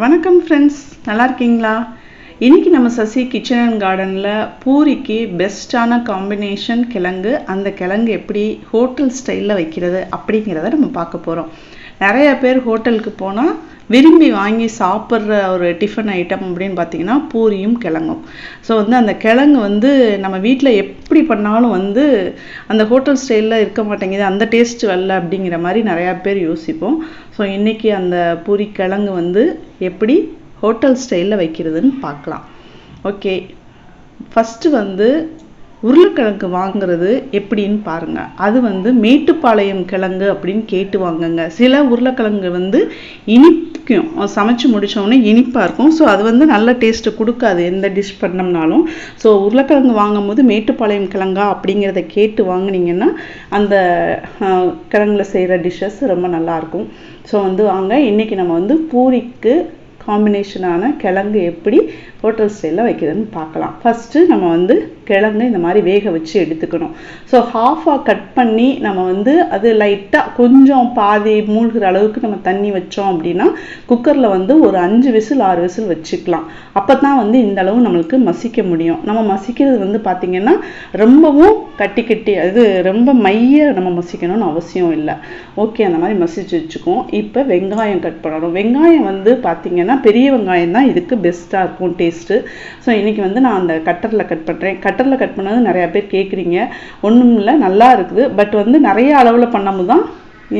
வணக்கம் ஃப்ரெண்ட்ஸ், நல்லா இருக்கீங்களா? இன்றைக்கி நம்ம சசி கிச்சன் அண்ட் கார்டனில் பூரிக்கு பெஸ்ட்டான காம்பினேஷன் கிழங்கு. அந்த கிழங்கு எப்படி ஹோட்டல் ஸ்டைலில் வைக்கிறது அப்படிங்கிறத நம்ம பார்க்க போகிறோம். நிறைய பேர் ஹோட்டலுக்கு போனால் விரும்பி வாங்கி சாப்பிட்ற ஒரு டிஃபன் ஐட்டம் அப்படின்னு பார்த்தீங்கன்னா பூரியும் கிழங்கும். ஸோ அந்த கிழங்கு நம்ம வீட்டில் எப்படி பண்ணாலும் அந்த ஹோட்டல் ஸ்டைலில் இருக்க மாட்டேங்குது, அந்த டேஸ்ட் வரல அப்படிங்கிற மாதிரி நிறையா பேர் யோசிப்போம். ஸோ இன்றைக்கி அந்த பூரி கிழங்கு எப்படி ஹோட்டல் ஸ்டைலில் வைக்கிறதுன்னு பார்க்கலாம். ஓகே, ஃபஸ்ட்டு உருளைக்கிழங்கு வாங்குறது எப்படின்னு பாருங்கள். அது மேட்டுப்பாளையம் கிழங்கு அப்படின்னு கேட்டு வாங்குங்க. சில உருளைக்கிழங்கு இனிக்கும், சமைச்சு முடித்தோடனே இனிப்பாக இருக்கும். ஸோ அது நல்ல டேஸ்ட்டு கொடுக்காது எந்த டிஷ் பண்ணோம்னாலும். ஸோ உருளைக்கிழங்கு வாங்கும் போது மேட்டுப்பாளையம் கிழங்கா அப்படிங்கிறத கேட்டு வாங்கினீங்கன்னா அந்த கிழங்குல செய்கிற டிஷ்ஷஸ் ரொம்ப நல்லாயிருக்கும். ஸோ வாங்க, இன்றைக்கி நம்ம பூரிக்கு காம்பினேஷனான கிழங்கு எப்படி ஹோட்டல் ஸ்டைலில் வைக்கிறதுன்னு பார்க்கலாம். ஃபஸ்ட்டு நம்ம கிழங்கு இந்த மாதிரி வேக வச்சு எடுத்துக்கணும். ஸோ ஹாஃபாக கட் பண்ணி நம்ம அது லைட்டாக கொஞ்சம் பாதி மூழ்கிற அளவுக்கு நம்ம தண்ணி வச்சோம் அப்படின்னா குக்கரில் ஒரு 5 விசில் 6 விசில் வச்சுக்கலாம். அப்போ தான் இந்த அளவு நம்மளுக்கு மசிக்க முடியும். நம்ம மசிக்கிறது பார்த்திங்கன்னா ரொம்பவும் கட்டி அது ரொம்ப மைய நம்ம மசிக்கணும்னு அவசியம் இல்லை. ஓகே, அந்த மாதிரி மசிச்சு வச்சுக்குவோம். இப்போ வெங்காயம் கட் பண்ணணும். வெங்காயம் பார்த்திங்கன்னா பெரிய வெங்காயம் தான் இதுக்கு பெஸ்ட்டாக இருக்கும் டேஸ்ட்டு. ஸோ இன்றைக்கி நான் அந்த கட்டரில் கட் பண்ணுறேன். கட்டரில் கட் பண்ணது நிறையா பேர் கேட்குறீங்க. ஒன்றும் இல்லை, நல்லா இருக்குது. பட் நிறைய அளவில் பண்ணும்போது தான்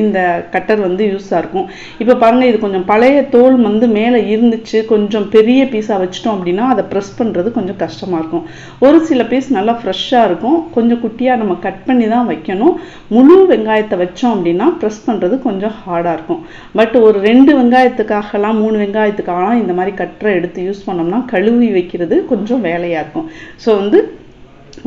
இந்த கட்டர் யூஸாக இருக்கும். இப்போ பாருங்கள், இது கொஞ்சம் பழைய தோல் மேலே இருந்துச்சு. கொஞ்சம் பெரிய பீஸாக வச்சிட்டோம் அப்படின்னா அதை ப்ரெஸ் பண்ணுறது கொஞ்சம் கஷ்டமாக இருக்கும். ஒரு சில பீஸ் நல்லா ஃப்ரெஷ்ஷாக இருக்கும். கொஞ்சம் குட்டியாக நம்ம கட் பண்ணி தான் வைக்கணும். முழு வெங்காயத்தை வச்சோம் அப்படின்னா ப்ரெஸ் பண்ணுறது கொஞ்சம் ஹார்டாக இருக்கும். பட் ஒரு 2 வெங்காயத்துக்காகலாம் 3 வெங்காயத்துக்காகலாம் இந்த மாதிரி கட்டரை எடுத்து யூஸ் பண்ணோம்னா கழுவி வைக்கிறது கொஞ்சம் வேலையாக இருக்கும். ஸோ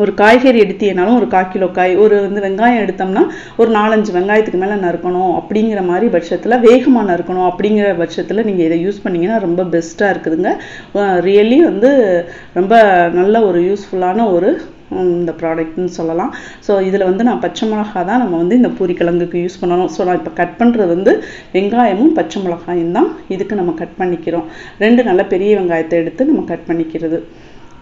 ஒரு காய்கறி எடுத்தீங்கனாலும் ஒரு 1/4 கிலோ காய், ஒரு வெங்காயம் எடுத்தோம்னா ஒரு 4-5 வெங்காயத்துக்கு மேலே நறுக்கணும் அப்படிங்கிற மாதிரி பட்சத்தில், வேகமாக நறுக்கணும் அப்படிங்கிற பட்சத்தில் நீங்கள் இதை யூஸ் பண்ணிங்கன்னா ரொம்ப பெஸ்ட்டாக இருக்குதுங்க. ரியலி ரொம்ப நல்ல ஒரு யூஸ்ஃபுல்லான ஒரு இந்த ப்ராடக்ட்னு சொல்லலாம். ஸோ இதில் நான் பச்சை மிளகா தான் நம்ம இந்த பூரி கிழங்குக்கு யூஸ் பண்ணணும். ஸோ நான் இப்போ கட் பண்ணுறது வெங்காயமும் பச்சை மிளகாயும் தான் இதுக்கு நம்ம கட் பண்ணிக்கிறோம். 2 நல்ல பெரிய வெங்காயத்தை எடுத்து நம்ம கட் பண்ணிக்கிறது.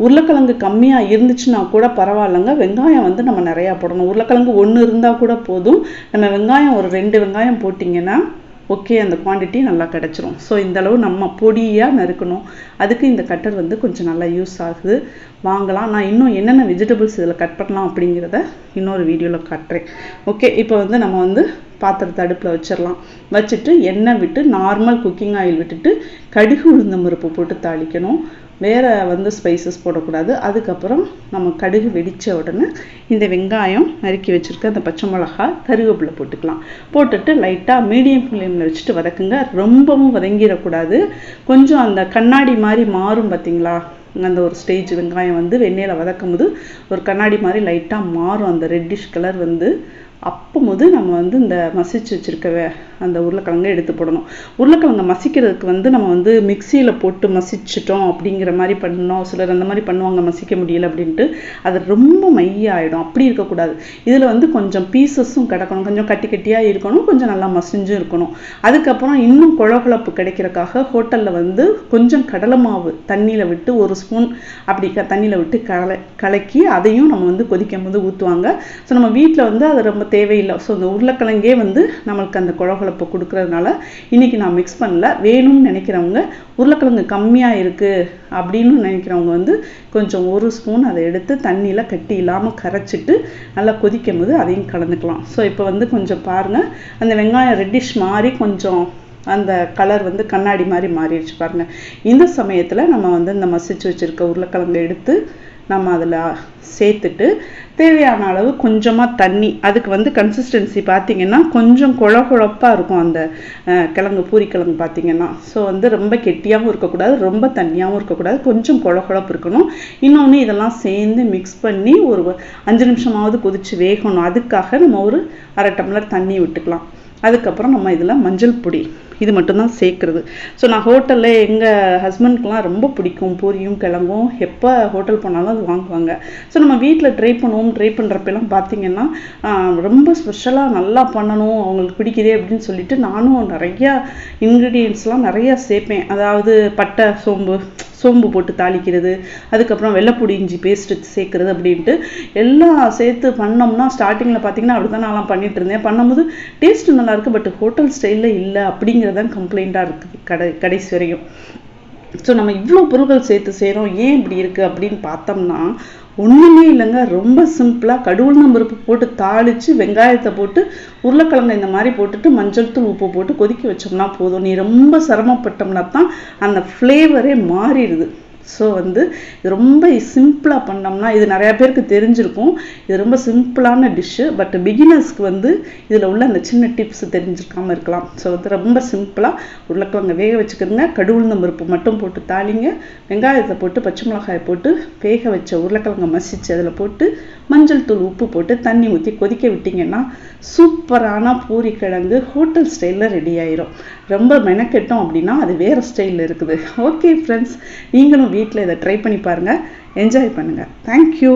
உருளைக்கிழங்கு கம்மியாக இருந்துச்சுன்னா கூட பரவாயில்லைங்க, வெங்காயம் நம்ம நிறையா போடணும். உருளைக்கிழங்கு 1 இருந்தால் கூட போதும். நம்ம வெங்காயம் ஒரு 2 வெங்காயம் போட்டிங்கன்னா ஓகே, அந்த குவான்டிட்டி நல்லா கிடச்சிரும். ஸோ இந்தளவு நம்ம பொடியாக நறுக்கணும். அதுக்கு இந்த கட்டர் கொஞ்சம் நல்லா யூஸ் ஆகுது. வாங்கலாம். நான் இன்னும் என்னென்ன வெஜிடபிள்ஸ் இதில் கட் பண்ணலாம் அப்படிங்கிறத இன்னொரு வீடியோவில் காட்டுறேன். ஓகே, இப்போ நம்ம பாத்திரத்தை அடுப்பில் வச்சிடலாம். வச்சுட்டு எண்ணெய் விட்டு நார்மல் குக்கிங் ஆயில் விட்டுட்டு கடுகு உளுந்தம் பருப்பு போட்டு தாளிக்கணும். வேறு ஸ்பைசஸ் போடக்கூடாது. அதுக்கப்புறம் நம்ம கடுகு வெடித்த உடனே இந்த வெங்காயம் நறுக்கி வச்சுருக்க அந்த பச்சை மிளகா, கருவேப்பிலை போட்டுக்கலாம். போட்டுட்டு லைட்டாக மீடியம் ஃப்ளேமில் வச்சுட்டு வதக்குங்க. ரொம்பவும் வதங்கிடக்கூடாது. கொஞ்சம் அந்த கண்ணாடி மாதிரி மாறும் பார்த்தீங்களா, அந்த ஒரு ஸ்டேஜ் வெங்காயம் வெண்ணெயில் வதக்கும் போது ஒரு கண்ணாடி மாதிரி லைட்டாக மாறும். அந்த ரெட்டிஷ் கலர் அப்போது நம்ம இந்த மசிச்சு வச்சுருக்க அந்த உருளைக்கிழங்கை எடுத்து போடணும். உருளைக்கிழங்கை மசிக்கிறதுக்கு நம்ம மிக்சியில் போட்டு மசிச்சிட்டோம் அப்படிங்கிற மாதிரி பண்ணோம். சிலர் அந்த மாதிரி பண்ணுவாங்க, மசிக்க முடியல அப்படின்ட்டு. அது ரொம்ப மையாயிடும். அப்படி இருக்கக்கூடாது. இதில் கொஞ்சம் பீசஸும் கிடக்கணும், கொஞ்சம் கட்டியாக இருக்கணும், கொஞ்சம் நல்லா மசிஞ்சும் இருக்கணும். அதுக்கப்புறம் இன்னும் குழகுழப்பு கிடைக்கிறதுக்காக ஹோட்டலில் கொஞ்சம் கடலை மாவு தண்ணியில் விட்டு 1 ஸ்பூன் அப்படி தண்ணியில் விட்டு கலக்கி அதையும் நம்ம கொதிக்கும் போது ஊற்றுவாங்க. ஸோ நம்ம வீட்டில் அது ரொம்ப தேவையில்லை. ஸோ இந்த உருளைக்கிழங்கே நம்மளுக்கு அந்த குழகுழப்பை கொடுக்கறதுனால இன்றைக்கி நான் மிக்ஸ் பண்ணல. வேணும்னு நினைக்கிறவங்க, உருளைக்கிழங்கு கம்மியாக இருக்குது அப்படின்னு நினைக்கிறவங்க கொஞ்சம் 1 ஸ்பூன் அதை எடுத்து தண்ணியில் கட்டி இல்லாமல் கரைச்சிட்டு நல்லா கொதிக்கும் போது அதையும் கலந்துக்கலாம். ஸோ இப்போ கொஞ்சம் பாருங்கள், அந்த வெங்காயம் ரெட்டிஷ் மாதிரி கொஞ்சம் அந்த கலர் கண்ணாடி மாதிரி மாறிடுச்சு பாருங்கள். இந்த சமயத்தில் நம்ம இந்த மசிச்சு வச்சுருக்க உருளைக்கிழங்கை எடுத்து நம்ம அதில் சேர்த்துட்டு தேவையான அளவு கொஞ்சமாக தண்ணி, அதுக்கு கன்சிஸ்டன்சி பார்த்திங்கன்னா கொஞ்சம் குழகுழப்பாக இருக்கும் அந்த கிழங்கு, பூரி கிழங்கு பார்த்திங்கன்னா. ஸோ ரொம்ப கெட்டியாகவும் இருக்கக்கூடாது, ரொம்ப தண்ணியாகவும் இருக்கக்கூடாது, கொஞ்சம் குழகுழப்பு இருக்கணும். இன்னொன்று இதெல்லாம் சேர்ந்து மிக்ஸ் பண்ணி ஒரு 5 நிமிஷமாவது கொதித்து வேகணும். அதுக்காக நம்ம ஒரு 1/2 டம்ளர் தண்ணி விட்டுக்கலாம். அதுக்கப்புறம் நம்ம இதில் மஞ்சள் பொடி இது மட்டும்தான் சேர்க்குறது. ஸோ நான் ஹோட்டலில் எங்கள் ஹஸ்பண்ட்க்குலாம் ரொம்ப பிடிக்கும் பூரியும் கிழங்கும். எப்போ ஹோட்டல் போனாலும் அது வாங்குவாங்க. ஸோ நம்ம வீட்டில் ட்ரை பண்ணுறப்பெல்லாம் பார்த்தீங்கன்னா ரொம்ப ஸ்பெஷலாக நல்லா பண்ணணும், அவங்களுக்கு பிடிக்குதே அப்படின்னு சொல்லிட்டு நானும் நிறையா இன்க்ரீடியன்ட்ஸ்லாம் நிறையா சேர்ப்பேன். அதாவது பட்டை, சோம்பு போட்டு தாளிக்கிறது, அதுக்கப்புறம் வெள்ளைப்பூடி இஞ்சி பேஸ்ட்டு சேர்க்குறது அப்படின்ட்டு எல்லாம் சேர்த்து பண்ணோம்னா ஸ்டார்டிங்கில் பார்த்தீங்கன்னா அப்படி தான் நான்லாம் பண்ணிட்டு இருந்தேன். பண்ணும்போது டேஸ்ட்டு நல்லாயிருக்கு, பட் ஹோட்டல் ஸ்டைலில் இல்லை அப்படிங்கிறதான் கம்ப்ளைண்ட்டாக இருக்குது கடைசி வரையும். ஸோ நம்ம இவ்வளோ பொருட்கள் சேர்த்து செய்கிறோம், ஏன் இப்படி இருக்குது அப்படின்னு பார்த்தோம்னா ஒன்றுமே இல்லைங்க. ரொம்ப சிம்பிளாக கடவுள் பருப்பு போட்டு தாளித்து வெங்காயத்தை போட்டு உருளைக்கிழங்கு இந்த மாதிரி போட்டுட்டு மஞ்சள் தூள் உப்பு போட்டு கொதிக்க வச்சோம்னா போதும். நீ ரொம்ப சிரமப்பட்டோம்னா தான் அந்த ஃப்ளேவரே மாறிடுது. ஸோ இது ரொம்ப சிம்பிளாக பண்ணோம்னா, இது நிறையா பேருக்கு தெரிஞ்சிருக்கும், இது ரொம்ப சிம்பிளான டிஷ்ஷு. பட் பிகினர்ஸ்க்கு இதில் உள்ள அந்த சின்ன டிப்ஸ் தெரிஞ்சிருக்காமல் இருக்கலாம். ஸோ ரொம்ப சிம்பிளாக உருளைக்கிழங்கு வேக வச்சுக்கிறதுங்க, கடவுள் பருப்பு மட்டும் போட்டு தாளிங்க, வெங்காயத்தை போட்டு பச்சை மிளகாயை போட்டு வேக வச்ச உருளைக்கிழங்கை மசிச்சு அதில் போட்டு மஞ்சள் தூள் உப்பு போட்டு தண்ணி ஊற்றி கொதிக்க விட்டிங்கன்னா சூப்பரான பூரி கிழங்கு ஹோட்டல் ஸ்டைலில் ரெடி ஆயிரும். ரொம்ப மெனக்கெட்டோம் அப்படின்னா அது வேறு ஸ்டைலில் இருக்குது. ஓகே ஃப்ரெண்ட்ஸ், நீங்களும் வீட்டில் இதை ட்ரை பண்ணி பாருங்கள், என்ஜாய் பண்ணுங்கள். தேங்க்யூ.